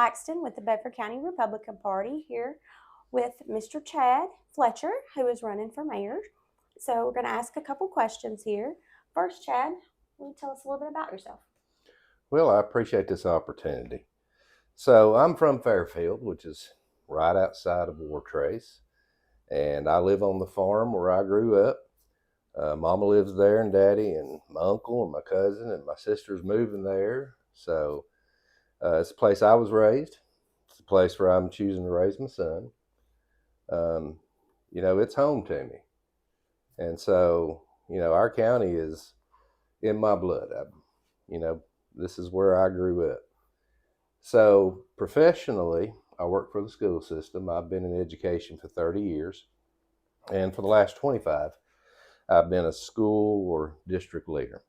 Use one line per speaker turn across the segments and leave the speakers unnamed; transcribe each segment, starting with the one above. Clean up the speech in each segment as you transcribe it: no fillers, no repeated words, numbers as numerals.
Claxton with the Bedford County Republican Party here with Mr. Chad Fletcher, who is running for mayor. So we're going to ask a couple questions here. First, Chad, will you tell us a little bit about yourself?
Well, I appreciate this opportunity. So I'm from Fairfield, which is right outside of Wartrace, and I live on the farm where I grew up. Mama lives there, and Daddy, and my uncle, and my cousin, and my sister's moving there. So it's a place I was raised. It's a place where I'm choosing to raise my son. Um, it's home to me, and so our county is in my blood. You know, this is where I grew up. So professionally, I work for the school system. I've been in education for 30 years. And for the last 25, I've been a school or district leader.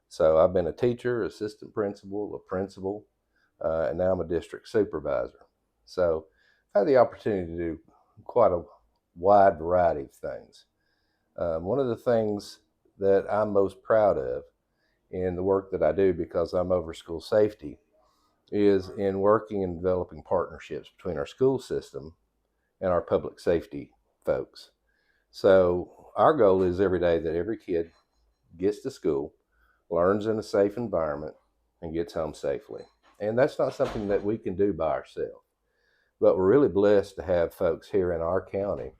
So I've been a teacher, assistant principal, a principal, and now I'm a district supervisor. So I've had the opportunity to do quite a wide variety of things. One of the things that I'm most proud of in the work that I do, because I'm over school safety, is in working and developing partnerships between our school system and our public safety folks. So our goal is every day that every kid gets to school, learns in a safe environment, and gets home safely. And that's not something that we can do by ourselves. But we're really blessed to have folks here in our county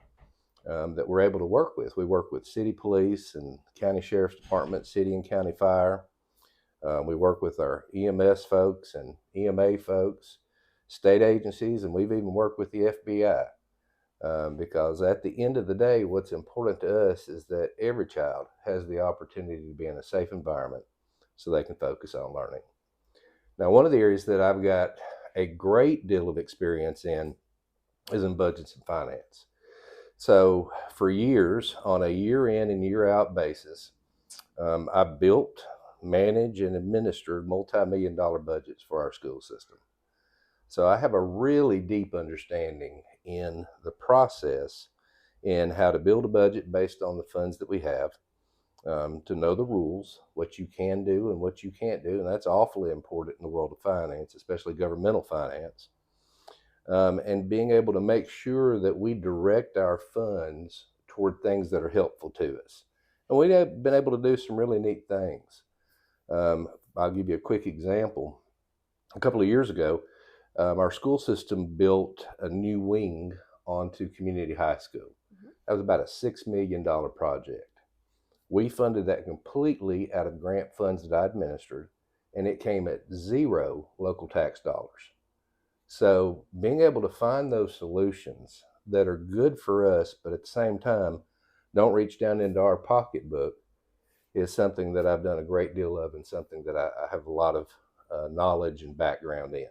that we're able to work with. We work with city police and county sheriff's department, city and county fire. We work with our EMS folks and EMA folks, state agencies, and we've even worked with the FBI. Because at the end of the day, what's important to us is that every child has the opportunity to be in a safe environment so they can focus on learning. Now, one of the areas that I've got a great deal of experience in is in budgets and finance. So for years, on a year in and year out basis, I've built, managed, and administered multi-million dollar budgets for our school system. So I have a really deep understanding in the process in how to build a budget based on the funds that we have, to know the rules, what you can do and what you can't do. And that's awfully important in the world of finance, especially governmental finance. And being able to make sure that we direct our funds toward things that are helpful to us. And we've been able to do some really neat things. I'll give you a quick example. A couple of years ago, our school system built a new wing onto Community High School. That was about a $6 million project. We funded that completely out of grant funds that I administered, and it came at zero local tax dollars. So being able to find those solutions that are good for us, but at the same time don't reach down into our pocketbook, is something that I've done a great deal of, and something that I have a lot of knowledge and background in.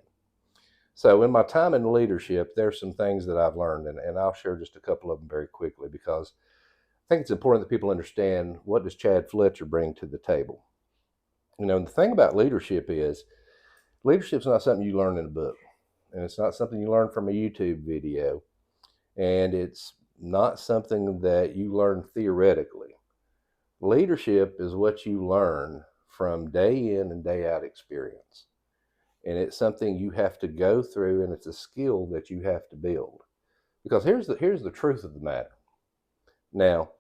So in my time in leadership, there's some things that I've learned, and I'll share just a couple of them very quickly, because I think it's important that people understand, what does Chad Fletcher bring to the table. The thing about leadership is, leadership's not something you learn in a book, and it's not something you learn from a YouTube video, and it's not something that you learn theoretically. Leadership is what you learn from day in and day out experience. And it's something you have to go through, and it's a skill that you have to build. Because here's the truth of the matter. Now,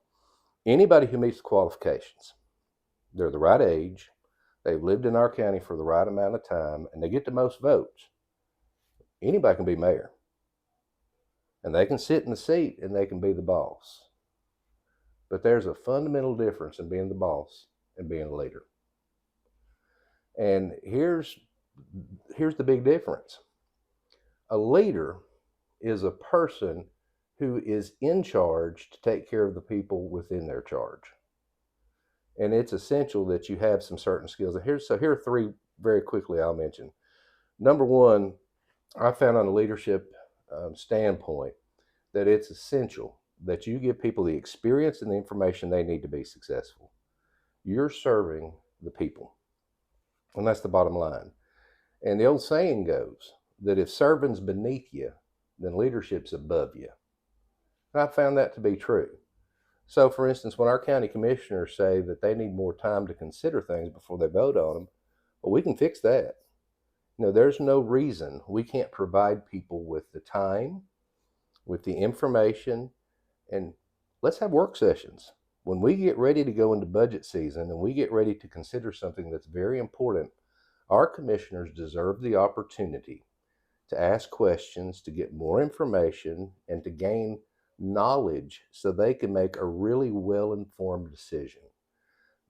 anybody who meets the qualifications, they're the right age, they've lived in our county for the right amount of time, and they get the most votes, anybody can be mayor. And they can sit in the seat and they can be the boss. But there's a fundamental difference in being the boss and being a leader. And here's the big difference. A leader is a person who is in charge to take care of the people within their charge. And it's essential that you have some certain skills. Here are three very quickly I'll mention. Number one, I found on a leadership standpoint that it's essential that you give people the experience and the information they need to be successful. You're serving the people, and that's the bottom line. And the old saying goes that if serving's beneath you, then leadership's above you. And I found that to be true. So, for instance, when our county commissioners say that they need more time to consider things before they vote on them, well, we can fix that. There's no reason we can't provide people with the time, with the information, and let's have work sessions. When we get ready to go into budget season and we get ready to consider something that's very important, our commissioners deserve the opportunity to ask questions, to get more information, and to gain knowledge so they can make a really well informed decision.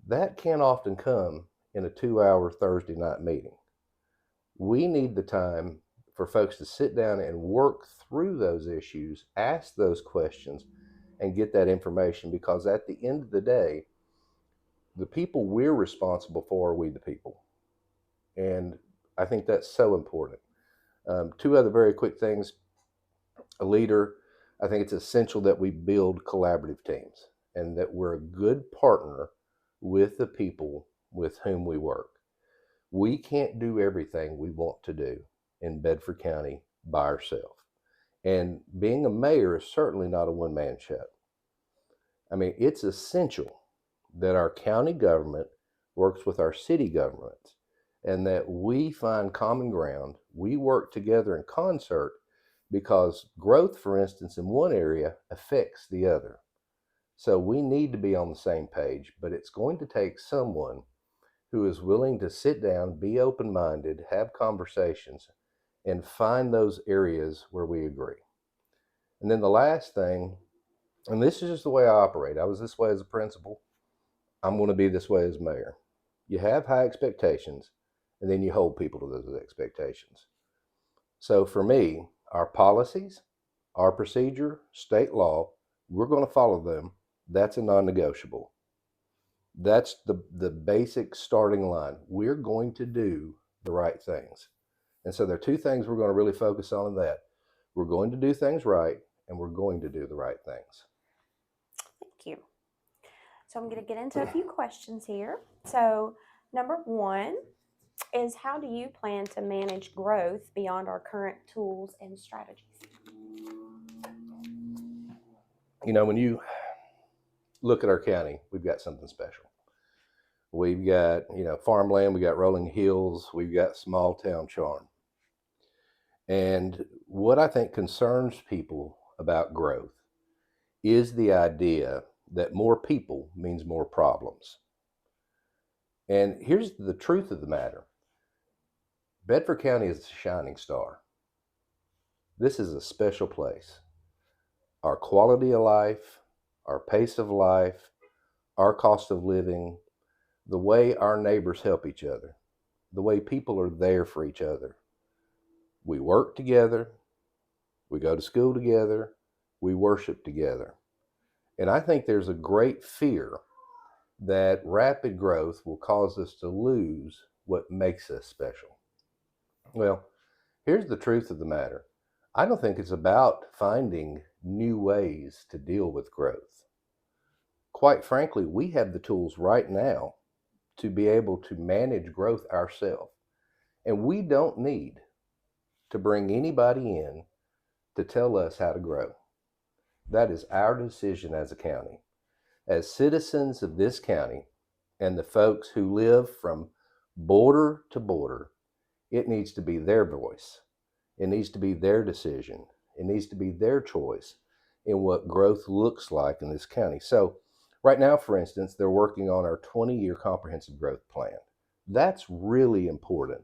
That can't often come in a 2 hour Thursday night meeting. We need the time for folks to sit down and work through those issues, ask those questions, and get that information, because at the end of the day, the people we're responsible for are we the people. And I think that's so important. Two other very quick things. A leader, I think it's essential that we build collaborative teams and that we're a good partner with the people with whom we work. We can't do everything we want to do in Bedford County by ourselves. And being a mayor is certainly not a one man show. I mean, it's essential that our county government works with our city governments and that we find common ground. We work together in concert because growth, for instance, in one area affects the other. So we need to be on the same page, but it's going to take someone who is willing to sit down, be open minded, have conversations, and find those areas where we agree. And then the last thing, and this is just the way I operate. I was this way as a principal. I'm going to be this way as mayor. You have high expectations, and then you hold people to those expectations. So for me, our policies, our procedure, state law, we're going to follow them. That's a non-negotiable. That's the basic starting line. We're going to do the right things. And so there are two things we're going to really focus on in that. We're going to do things right, and we're going to do the right things.
Thank you. So I'm going to get into a few questions here. So number one is, how do you plan to manage growth beyond our current tools and strategies?
When you look at our county, we've got something special. We've got, farmland, we got rolling hills, we've got small town charm. And what I think concerns people about growth is the idea that more people means more problems. And here's the truth of the matter. Bedford County is a shining star. This is a special place. Our quality of life, our pace of life, our cost of living, the way our neighbors help each other, the way people are there for each other. We work together, we go to school together, we worship together. And I think there's a great fear that rapid growth will cause us to lose what makes us special. Well, here's the truth of the matter. I don't think it's about finding new ways to deal with growth. Quite frankly, we have the tools right now to be able to manage growth ourselves. And we don't need to bring anybody in to tell us how to grow. That is our decision as a county. As citizens of this county and the folks who live from border to border, it needs to be their voice. It needs to be their decision. It needs to be their choice in what growth looks like in this county. So right now, for instance, they're working on our 20-year comprehensive growth plan. That's really important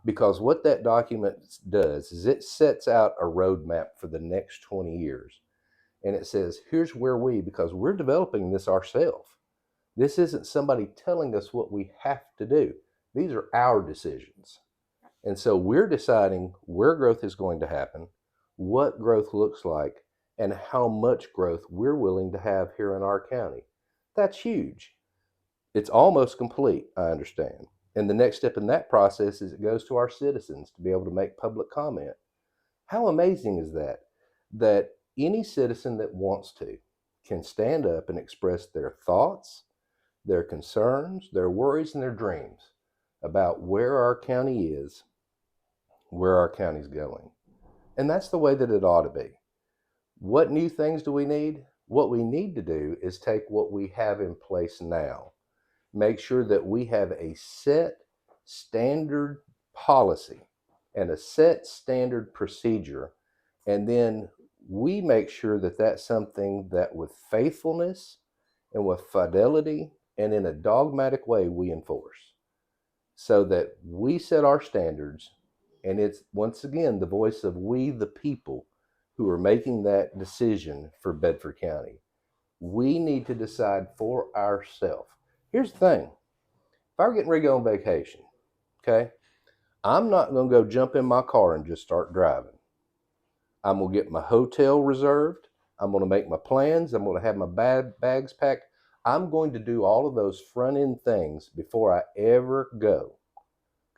because what that document does is it sets out a roadmap for the next 20 years. And it says, here's where because we're developing this ourselves. This isn't somebody telling us what we have to do. These are our decisions. And so we're deciding where growth is going to happen, what growth looks like, and how much growth we're willing to have here in our county. That's huge. It's almost complete, I understand. And the next step in that process is it goes to our citizens to be able to make public comment. How amazing is that? That any citizen that wants to can stand up and express their thoughts, their concerns, their worries, and their dreams about where our county is, where our county's going. And that's the way that it ought to be. What new things do we need? What we need to do is take what we have in place now, make sure that we have a set standard policy and a set standard procedure. And then we make sure that that's something that with faithfulness and with fidelity and in a dogmatic way we enforce, so that we set our standards. And it's once again the voice of we, the people, who are making that decision for Bedford County. We need to decide for ourselves. Here's the thing: if I were getting ready to go on vacation, okay, I'm not going to go jump in my car and just start driving. I'm going to get my hotel reserved. I'm going to make my plans. I'm going to have my bags packed. I'm going to do all of those front end things before I ever go.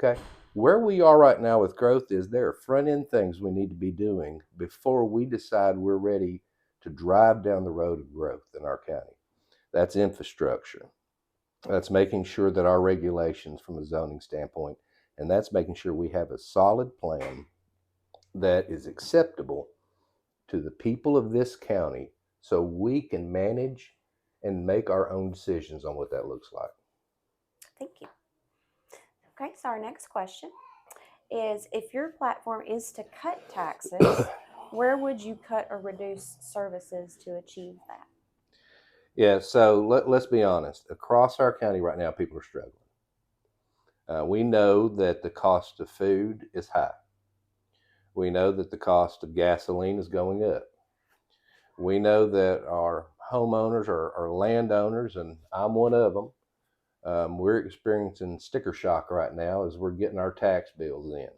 Okay. Where we are right now with growth is there are front end things we need to be doing before we decide we're ready to drive down the road of growth in our county. That's infrastructure. That's making sure that our regulations from a zoning standpoint, and that's making sure we have a solid plan that is acceptable to the people of this county so we can manage and make our own decisions on what that looks like.
Thank you. Okay, so our next question is, if your platform is to cut taxes, where would you cut or reduce services to achieve that?
Yeah, so let's be honest. Across our county right now, people are struggling. We know that the cost of food is high. We know that the cost of gasoline is going up. We know that our homeowners or landowners, and I'm one of them, we're experiencing sticker shock right now as we're getting our tax bills in.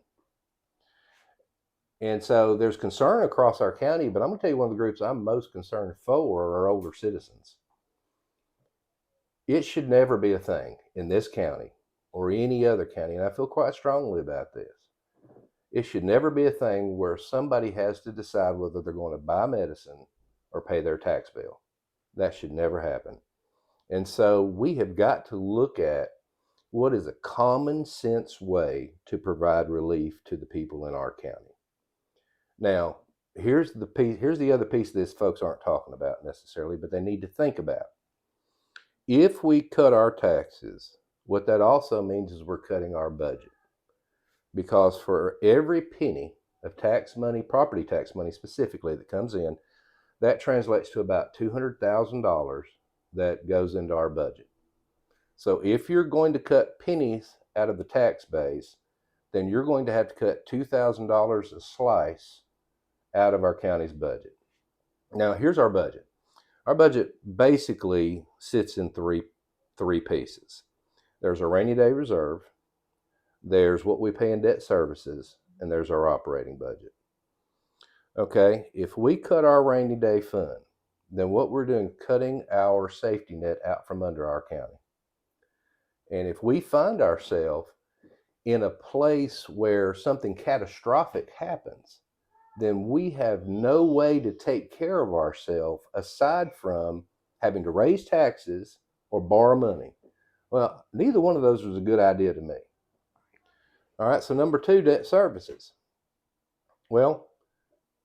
And so there's concern across our county, but I'm going to tell you one of the groups I'm most concerned for are older citizens. It should never be a thing in this county or any other county, and I feel quite strongly about this. It should never be a thing where somebody has to decide whether they're going to buy medicine or pay their tax bill. That should never happen. And so we have got to look at what is a common sense way to provide relief to the people in our county. Now, here's the other piece of this folks aren't talking about necessarily, but they need to think about. If we cut our taxes, what that also means is we're cutting our budget. Because for every penny of tax money, property tax money specifically, that comes in, that translates to about $200,000 that goes into our budget. So if you're going to cut pennies out of the tax base, then you're going to have to cut $2,000 a slice out of our county's budget. Now, here's our budget. Our budget basically sits in three pieces. There's a rainy day reserve, there's what we pay in debt services, and there's our operating budget. Okay, if we cut our rainy day fund, then what we're doing, cutting our safety net out from under our county. And if we find ourselves in a place where something catastrophic happens, then we have no way to take care of ourselves aside from having to raise taxes or borrow money. Well, neither one of those was a good idea to me. All right, so number two, debt services. Well,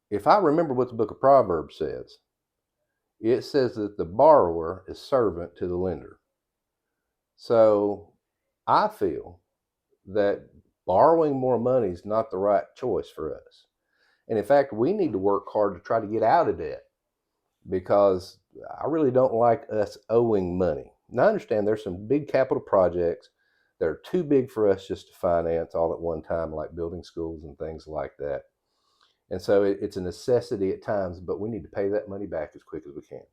if I remember what the book of Proverbs says, it says that the borrower is servant to the lender. So I feel that borrowing more money is not the right choice for us. And in fact, we need to work hard to try to get out of debt, because I really don't like us owing money. Now, I understand there's some big capital projects that are too big for us just to finance all at one time, like building schools and things like that. And so it's a necessity at times, but we need to pay that money back as quick as we can.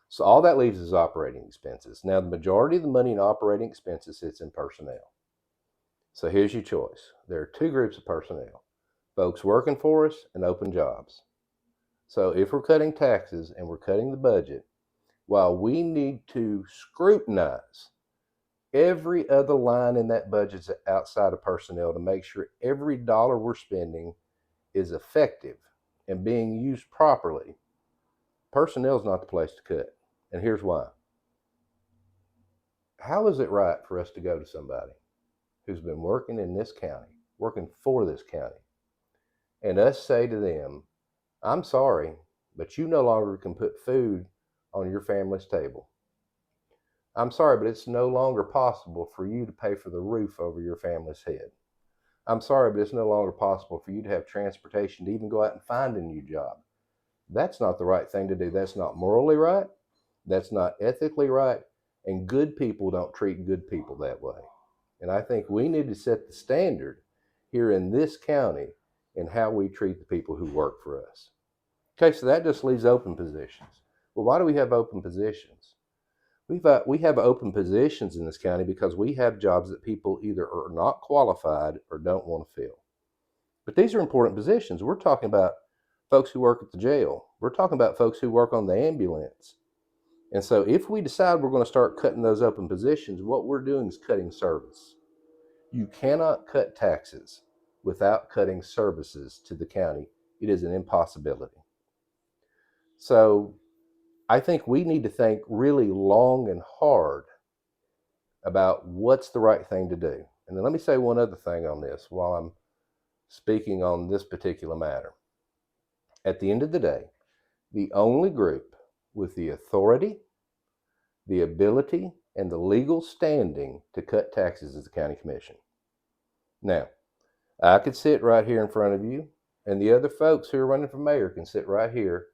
So all that leaves is operating expenses. Now, the majority of the money in operating expenses sits in personnel. So here's your choice. There are two groups of personnel: folks working for us and open jobs. So if we're cutting taxes and we're cutting the budget, while we need to scrutinize every other line in that budget outside of personnel to make sure every dollar we're spending is effective and being used properly, personnel is not the place to cut. And here's why. How is it right for us to go to somebody who's been working in this county, working for this county, and us say to them, I'm sorry, but you no longer can put food on your family's table. I'm sorry, but it's no longer possible for you to pay for the roof over your family's head. I'm sorry, but it's no longer possible for you to have transportation to even go out and find a new job. That's not the right thing to do. That's not morally right. That's not ethically right. And good people don't treat good people that way. And I think we need to set the standard here in this county in how we treat the people who work for us. Okay, so that just leaves open positions. Well, why do we have open positions? We have open positions in this county because we have jobs that people either are not qualified or don't want to fill. But these are important positions. We're talking about folks who work at the jail. We're talking about folks who work on the ambulance. And so if we decide we're going to start cutting those open positions, what we're doing is cutting service. You cannot cut taxes without cutting services to the county. It is an impossibility. So I think we need to think really long and hard about what's the right thing to do. And then let me say one other thing on this while I'm speaking on this particular matter. At the end of the day, the only group with the authority, the ability, and the legal standing to cut taxes is the county commission. Now, I could sit right here in front of you, and the other folks who are running for mayor can sit right here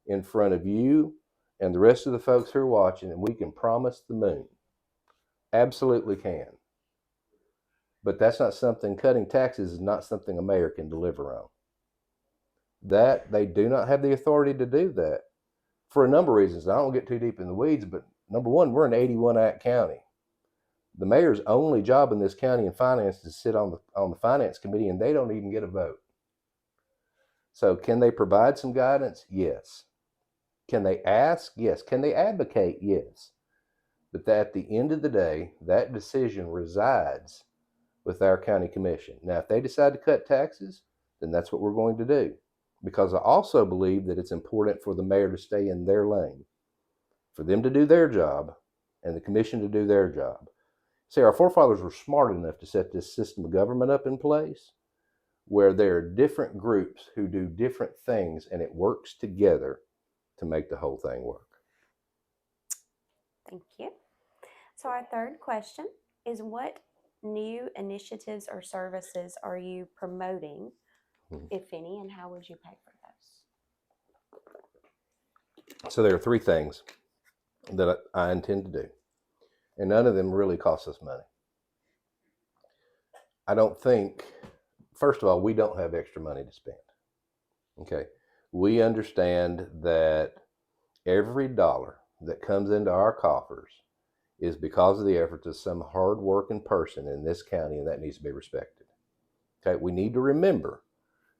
in front of you and the rest of the folks who are watching, and we can promise the moon. Absolutely can. But that's not something, cutting taxes is not something a mayor can deliver on. That they do not have the authority to do that for a number of reasons. I don't get too deep in the weeds, but number one, we're an 81 act county. The mayor's only job in this county in finance is to sit on the finance committee, and they don't even get a vote. So can they provide some guidance? Yes. Can they ask? Yes. Can they advocate? Yes. But at the end of the day, that decision resides with our county commission. Now, if they decide to cut taxes, then that's what we're going to do. Because I also believe that it's important for the mayor to stay in their lane, for them to do their job and the commission to do their job. See, our forefathers were smart enough to set this system of government up in place where there are different groups who do different things and it works together to make the whole thing work.
Thank you. So our third question is, what new initiatives or services are you promoting, if any, and how would you pay for those?
So there are three things that I intend to do, and none of them really cost us money. I don't think, first of all, we don't have extra money to spend. Okay. We understand that every dollar that comes into our coffers is because of the efforts of some hardworking person in this county, and that needs to be respected. Okay. We need to remember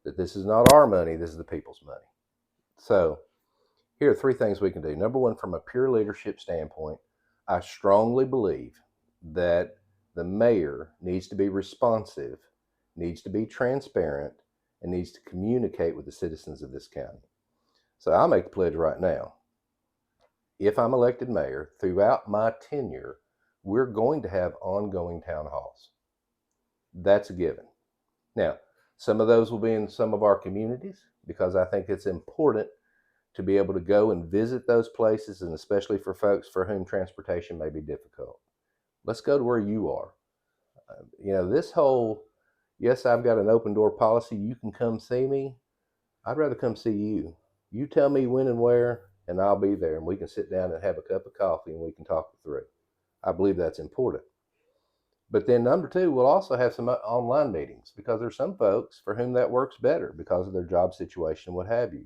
that this is not our money, this is the people's money. So here are three things we can do. Number one, from a pure leadership standpoint, I strongly believe that the mayor needs to be responsive, needs to be transparent, and needs to communicate with the citizens of this county. So I'll make the pledge right now. If I'm elected mayor, throughout my tenure, we're going to have ongoing town halls. That's a given. Now, some of those will be in some of our communities because I think it's important to be able to go and visit those places, and especially for folks for whom transportation may be difficult. Let's go to where you are. This whole, yes, I've got an open door policy, you can come see me. I'd rather come see you. You tell me when and where, and I'll be there, and we can sit down and have a cup of coffee and we can talk it through. I believe that's important. But then number two, we'll also have some online meetings because there's some folks for whom that works better because of their job situation, what have you.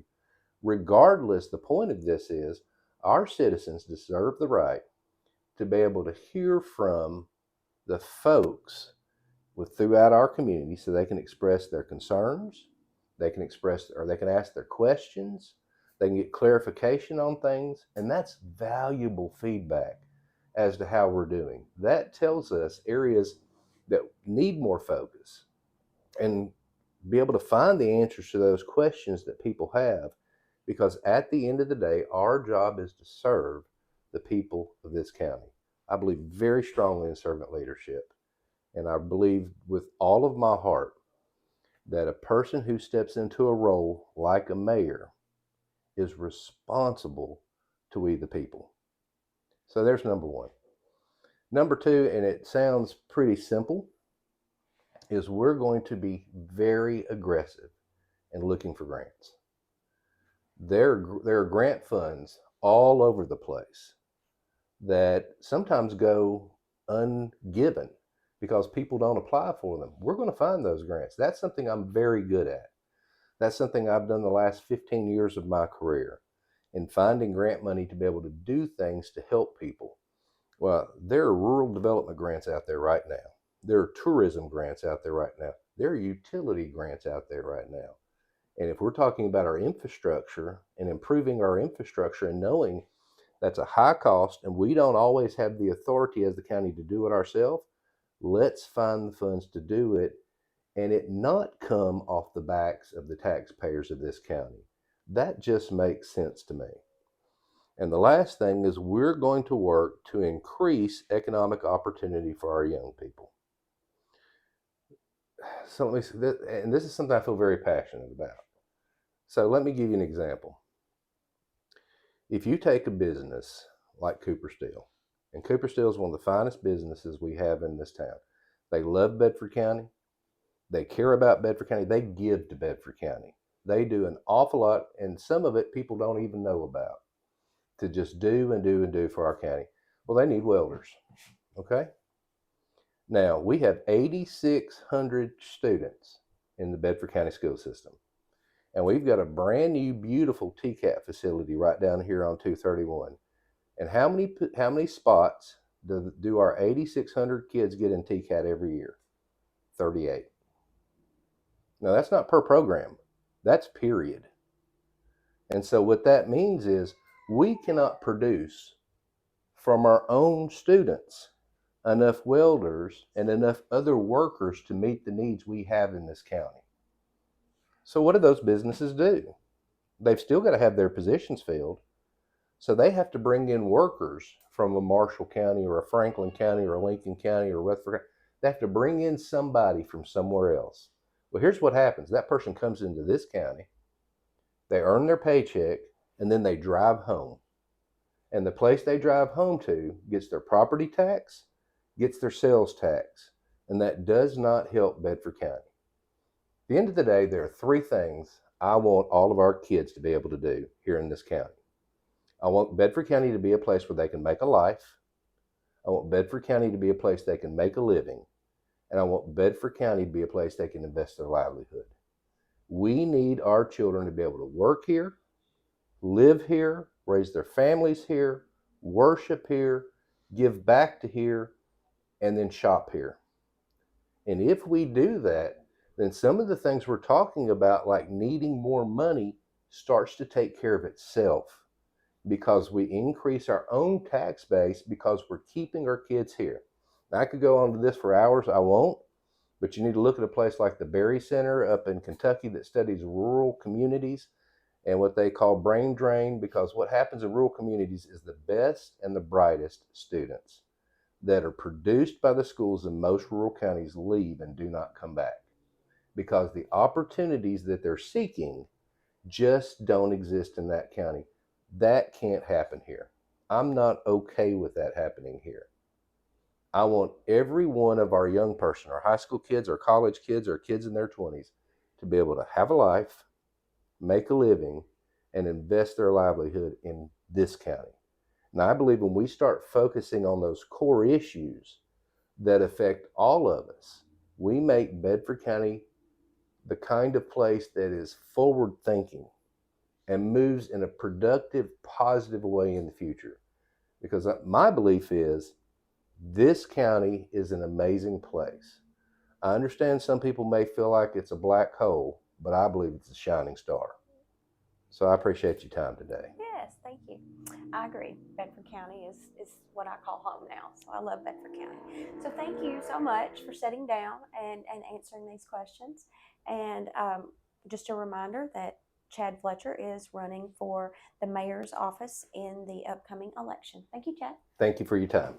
Regardless, the point of this is our citizens deserve the right to be able to hear from the folks throughout our community so they can express their concerns, they can express or they can ask their questions, they can get clarification on things, and that's valuable feedback as to how we're doing. That tells us areas that need more focus and be able to find the answers to those questions that people have, because at the end of the day, our job is to serve the people of this county. I believe very strongly in servant leadership, and I believe with all of my heart that a person who steps into a role like a mayor is responsible to we the people. So there's number one. Number two, and it sounds pretty simple, is we're going to be very aggressive in looking for grants. There are grant funds all over the place that sometimes go ungiven because people don't apply for them. We're going to find those grants. That's something I'm very good at. That's something I've done the last 15 years of my career in finding grant money to be able to do things to help people. Well, there are rural development grants out there right now. There are tourism grants out there right now. There are utility grants out there right now. And if we're talking about our infrastructure and improving our infrastructure and knowing that's a high cost and we don't always have the authority as the county to do it ourselves, let's find the funds to do it and it not come off the backs of the taxpayers of this county. That just makes sense to me. And the last thing is we're going to work to increase economic opportunity for our young people. So let me see, and this is something I feel very passionate about. So let me give you an example. If you take a business like Cooper Steel, and Cooper Steel is one of the finest businesses we have in this town. They love Bedford County. They care about Bedford County. They give to Bedford County. They do an awful lot, and some of it people don't even know about, to just do and do and do for our county. Well, they need welders. Okay? Now, we have 8,600 students in the Bedford County school system. And we've got a brand new, beautiful TCAT facility right down here on 231. And how many spots do our 8,600 kids get in TCAT every year? 38. Now, that's not per program. That's period. And so what that means is we cannot produce from our own students enough welders and enough other workers to meet the needs we have in this county. So what do those businesses do? They've still got to have their positions filled. So they have to bring in workers from a Marshall County or a Franklin County or a Lincoln County or Rutherford. They have to bring in somebody from somewhere else. Well, here's what happens. That person comes into this county, they earn their paycheck, and then they drive home. And the place they drive home to gets their property tax, gets their sales tax, and that does not help Bedford County. At the end of the day, there are three things I want all of our kids to be able to do here in this county. I want Bedford County to be a place where they can make a life. I want Bedford County to be a place they can make a living. And I want Bedford County to be a place they can invest their livelihood. We need our children to be able to work here, live here, raise their families here, worship here, give back to here, and then shop here. And if we do that, then some of the things we're talking about, like needing more money, starts to take care of itself because we increase our own tax base because we're keeping our kids here. Now, I could go on to this for hours. I won't. But you need to look at a place like the Berry Center up in Kentucky that studies rural communities and what they call brain drain, because what happens in rural communities is the best and the brightest students that are produced by the schools in most rural counties leave and do not come back because the opportunities that they're seeking just don't exist in that county. That can't happen here. I'm not okay with that happening here. I want every one of our young person, our high school kids, our college kids, our kids in their 20s to be able to have a life, make a living, and invest their livelihood in this county. And I believe when we start focusing on those core issues that affect all of us, we make Bedford County the kind of place that is forward thinking and moves in a productive, positive way in the future. Because my belief is this county is an amazing place. I understand some people may feel like it's a black hole, but I believe it's a shining star. So I appreciate your time today.
Yes, thank you. I agree. Bedford County is what I call home now. So I love Bedford County. So thank you so much for sitting down and answering these questions. And just a reminder that Chad Fletcher is running for the mayor's office in the upcoming election. Thank you, Chad.
Thank you for your time.